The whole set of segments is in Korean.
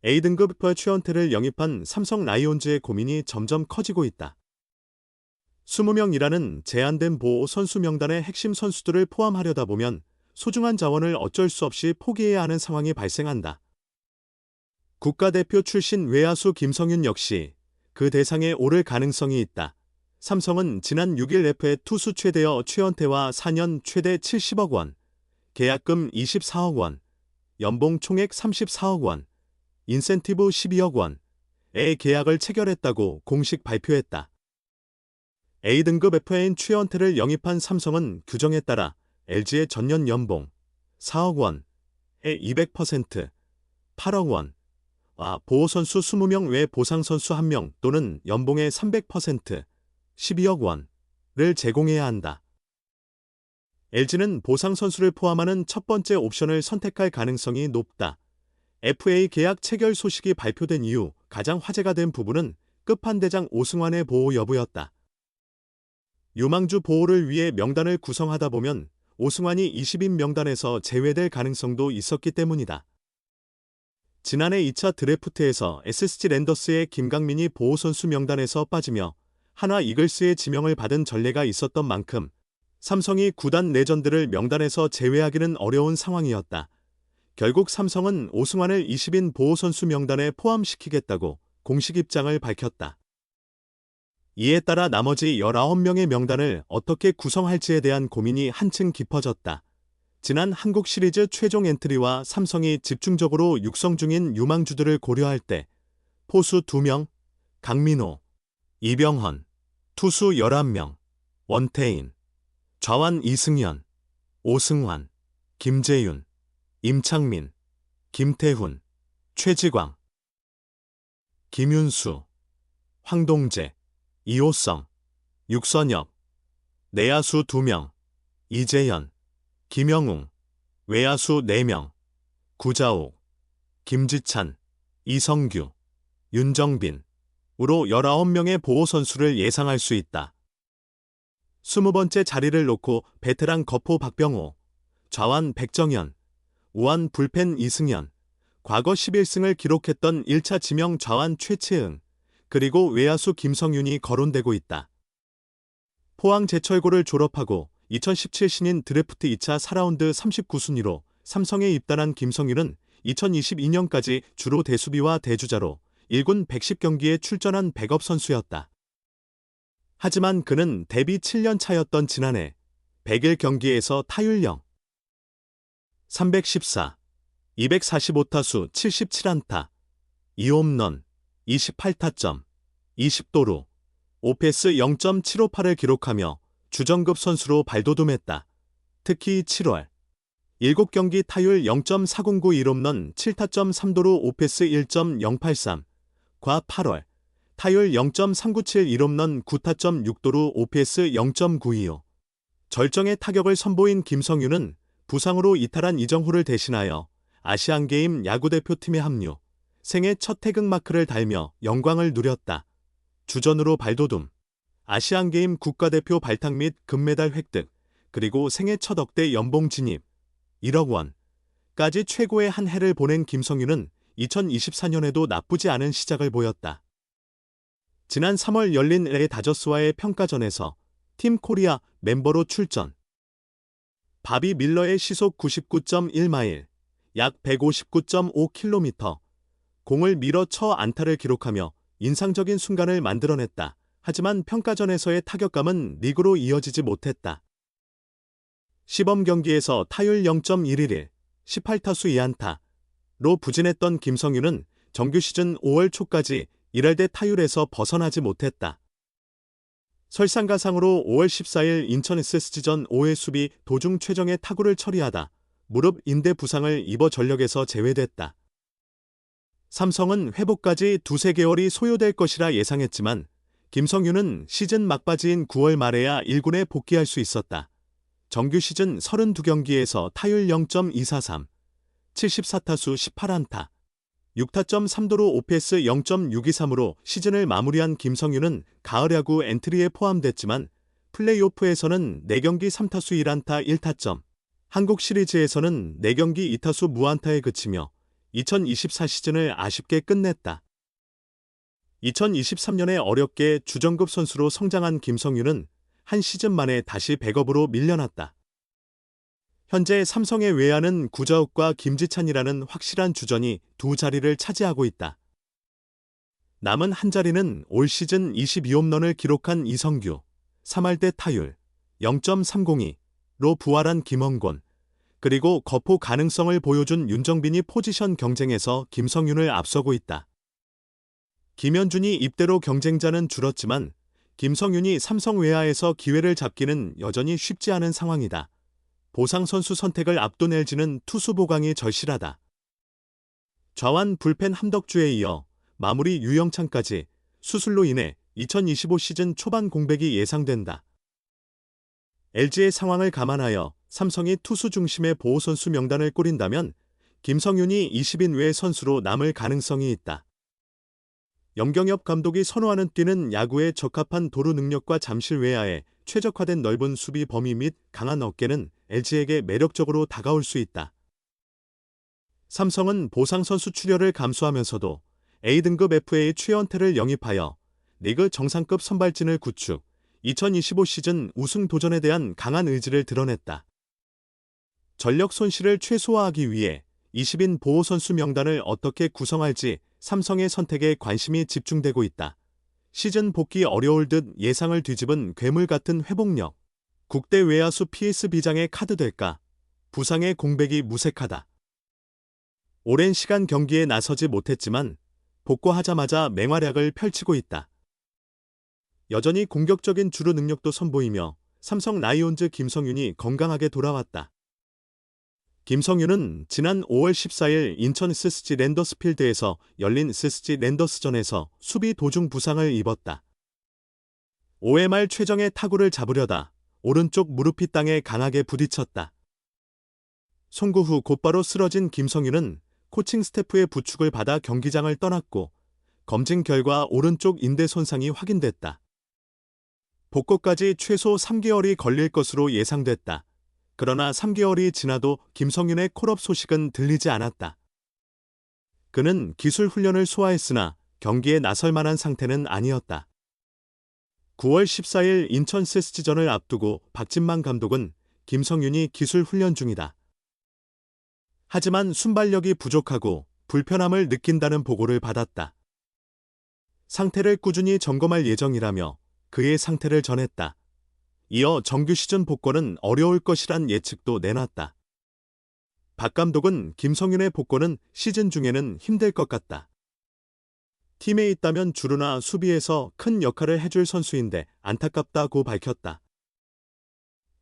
A등급 최원태를 영입한 삼성 라이온즈의 고민이 점점 커지고 있다. 20명이라는 제한된 보호 선수 명단의 핵심 선수들을 포함하려다 보면 소중한 자원을 어쩔 수 없이 포기해야 하는 상황이 발생한다. 국가대표 출신 외야수 김성윤 역시 그 대상에 오를 가능성이 있다. 삼성은 지난 6일 FA 투수 최대여 최원태와 4년 최대 70억 원, 계약금 24억 원, 연봉 총액 34억 원, 인센티브 12억 원의 계약을 체결했다고 공식 발표했다. A등급 FA인 최원태를 영입한 삼성은 규정에 따라 LG의 전년 연봉 4억 원의 200%, 8억 원와 보호선수 20명 외 보상선수 1명 또는 연봉의 300%, 12억 원을 제공해야 한다. LG는 보상선수를 포함하는 첫 번째 옵션을 선택할 가능성이 높다. FA 계약 체결 소식이 발표된 이후 가장 화제가 된 부분은 끝판대장 오승환의 보호 여부였다. 유망주 보호를 위해 명단을 구성하다 보면 오승환이 20인 명단에서 제외될 가능성도 있었기 때문이다. 지난해 2차 드래프트에서 SSG 랜더스의 김강민이 보호선수 명단에서 빠지며 한화 이글스의 지명을 받은 전례가 있었던 만큼 삼성이 구단 레전드를 명단에서 제외하기는 어려운 상황이었다. 결국 삼성은 오승환을 20인 보호선수 명단에 포함시키겠다고 공식 입장을 밝혔다. 이에 따라 나머지 19명의 명단을 어떻게 구성할지에 대한 고민이 한층 깊어졌다. 지난 한국 시리즈 최종 엔트리와 삼성이 집중적으로 육성 중인 유망주들을 고려할 때 포수 2명, 강민호, 이병헌, 투수 11명, 원태인, 좌완 이승현, 오승환, 김재윤, 임창민, 김태훈, 최지광, 김윤수, 황동재, 이호성, 육선엽, 내야수 2명, 이재현, 김영웅, 외야수 4명, 구자욱, 김지찬, 이성규, 윤정빈, 으로 19명의 보호선수를 예상할 수 있다. 20번째 자리를 놓고 베테랑 거포 박병호, 좌완 백정현, 우완 불펜 이승현, 과거 11승을 기록했던 1차 지명 좌완 최채응, 그리고 외야수 김성윤이 거론되고 있다. 포항 제철고를 졸업하고 2017 신인 드래프트 2차 4라운드 39순위로 삼성에 입단한 김성윤은 2022년까지 주로 대수비와 대주자로 1군 110경기에 출전한 백업 선수였다. 하지만 그는 데뷔 7년 차였던 지난해 101경기에서 타율 0, 314, 245타수 77안타, 2홈런, 28타점, 20도루, OPS 0.758을 기록하며 주전급 선수로 발돋움했다. 특히 7월 7경기 타율 0.409 1홈런 7타점 3도루 OPS 1.083, 과 8월 타율 0.397 1홈런 9타점 6도루 OPS 0.925. 절정의 타격을 선보인 김성윤은 부상으로 이탈한 이정후를 대신하여 아시안게임 야구대표팀에 합류, 생애 첫 태극마크를 달며 영광을 누렸다. 주전으로 발돋움, 아시안게임 국가대표 발탁 및 금메달 획득, 그리고 생애 첫 억대 연봉 진입, 1억 원까지 최고의 한 해를 보낸 김성윤은 2024년에도 나쁘지 않은 시작을 보였다. 지난 3월 열린 LA 다저스와의 평가전에서 팀 코리아 멤버로 출전. 바비 밀러의 시속 99.1마일, 약 159.5km, 공을 밀어 쳐 안타를 기록하며 인상적인 순간을 만들어냈다. 하지만 평가전에서의 타격감은 리그로 이어지지 못했다. 시범 경기에서 타율 0.111, 18타수 2안타로 부진했던 김성윤은 정규 시즌 5월 초까지 1할대 타율에서 벗어나지 못했다. 설상가상으로 5월 14일 인천 SSG전 5회 수비 도중 최정의 타구를 처리하다 무릎 인대 부상을 입어 전력에서 제외됐다. 삼성은 회복까지 2~3개월이 소요될 것이라 예상했지만 김성윤은 시즌 막바지인 9월 말에야 1군에 복귀할 수 있었다. 정규 시즌 32경기에서 타율 0.243, 74타수 18안타, 6타점 3도루 OPS 0.623으로 시즌을 마무리한 김성윤은 가을 야구 엔트리에 포함됐지만 플레이오프에서는 4경기 3타수 1안타 1타점, 한국 시리즈에서는 4경기 2타수 무안타에 그치며 2024 시즌을 아쉽게 끝냈다. 2023년에 어렵게 주전급 선수로 성장한 김성윤은 한 시즌 만에 다시 백업으로 밀려났다. 현재 삼성의 외야는 구자욱과 김지찬이라는 확실한 주전이 두 자리를 차지하고 있다. 남은 한 자리는 올 시즌 22홈런을 기록한 이성규, 3할대 타율 0.302로 부활한 김원곤, 그리고 거포 가능성을 보여준 윤정빈이 포지션 경쟁에서 김성윤을 앞서고 있다. 김현준이 입대로 경쟁자는 줄었지만 김성윤이 삼성 외야에서 기회를 잡기는 여전히 쉽지 않은 상황이다. 보상 선수 선택을 앞둔 LG는 투수 보강이 절실하다. 좌완 불펜 함덕주에 이어 마무리 유영창까지 수술로 인해 2025 시즌 초반 공백이 예상된다. LG의 상황을 감안하여 삼성이 투수 중심의 보호선수 명단을 꾸린다면 김성윤이 20인 외 선수로 남을 가능성이 있다. 염경엽 감독이 선호하는 뛰는 야구에 적합한 도루 능력과 잠실 외야에 최적화된 넓은 수비 범위 및 강한 어깨는 LG에게 매력적으로 다가올 수 있다. 삼성은 보상 선수 출혈을 감수하면서도 A등급 FA 최연태를 영입하여 리그 정상급 선발진을 구축, 2025 시즌 우승 도전에 대한 강한 의지를 드러냈다. 전력 손실을 최소화하기 위해 20인 보호선수 명단을 어떻게 구성할지 삼성의 선택에 관심이 집중되고 있다. 시즌 복귀 어려울 듯 예상을 뒤집은 괴물 같은 회복력. 국대 외야수 PSB장의 카드 될까? 부상의 공백이 무색하다. 오랜 시간 경기에 나서지 못했지만 복구하자마자 맹활약을 펼치고 있다. 여전히 공격적인 주루 능력도 선보이며 삼성 라이온즈 김성윤이 건강하게 돌아왔다. 김성윤은 지난 5월 14일 인천 스스지 랜더스필드에서 열린 스스지 랜더스전에서 수비 도중 부상을 입었다. 5회 말 최정의 타구를 잡으려다 오른쪽 무릎이 땅에 강하게 부딪혔다. 송구 후 곧바로 쓰러진 김성윤은 코칭 스태프의 부축을 받아 경기장을 떠났고 검진 결과 오른쪽 인대 손상이 확인됐다. 복구까지 최소 3개월이 걸릴 것으로 예상됐다. 그러나 3개월이 지나도 김성윤의 콜업 소식은 들리지 않았다. 그는 기술 훈련을 소화했으나 경기에 나설 만한 상태는 아니었다. 9월 14일 인천 스스지전을 앞두고 박진만 감독은 김성윤이 기술 훈련 중이다. 하지만 순발력이 부족하고 불편함을 느낀다는 보고를 받았다. 상태를 꾸준히 점검할 예정이라며 그의 상태를 전했다. 이어 정규 시즌 복권은 어려울 것이란 예측도 내놨다. 박 감독은 김성윤의 복권은 시즌 중에는 힘들 것 같다. 팀에 있다면 주루나 수비에서 큰 역할을 해줄 선수인데 안타깝다고 밝혔다.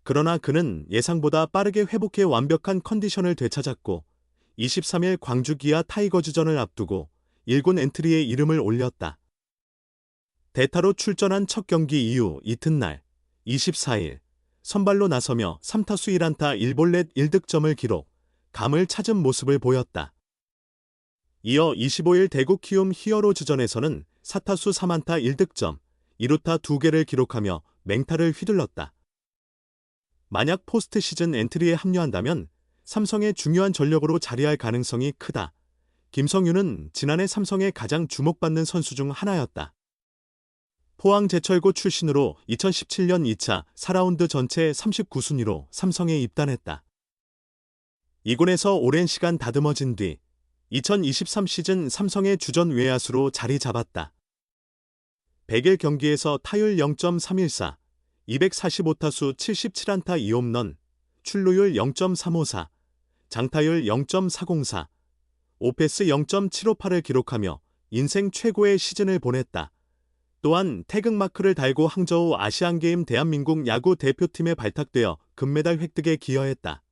그러나 그는 예상보다 빠르게 회복해 완벽한 컨디션을 되찾았고 23일 광주 기아 타이거즈전을 앞두고 1군 엔트리에 이름을 올렸다. 대타로 출전한 첫 경기 이후 이튿날 24일 선발로 나서며 3타수 1안타 1볼넷 1득점을 기록, 감을 찾은 모습을 보였다. 이어 25일 대구 키움 히어로즈전에서는 4타수 3안타 1득점, 2루타 2개를 기록하며 맹타를 휘둘렀다. 만약 포스트 시즌 엔트리에 합류한다면 삼성의 중요한 전력으로 자리할 가능성이 크다. 김성윤은 지난해 삼성의 가장 주목받는 선수 중 하나였다. 포항제철고 출신으로 2017년 2차 4라운드 전체 39순위로 삼성에 입단했다. 2군에서 오랜 시간 다듬어진 뒤 2023 시즌 삼성의 주전 외야수로 자리 잡았다. 100일 경기에서 타율 0.314, 245타수 77안타 2홈런, 출루율 0.354, 장타율 0.404, 오패스 0.758을 기록하며 인생 최고의 시즌을 보냈다. 또한 태극마크를 달고 항저우 아시안게임 대한민국 야구 대표팀에 발탁되어 금메달 획득에 기여했다.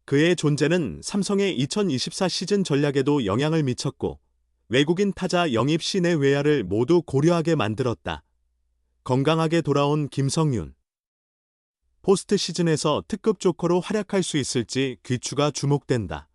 그의 존재는 삼성의 2024 시즌 전략에도 영향을 미쳤고 외국인 타자 영입 시 내 외야를 모두 고려하게 만들었다. 건강하게 돌아온 김성윤. 포스트 시즌에서 특급 조커로 활약할 수 있을지 귀추가 주목된다.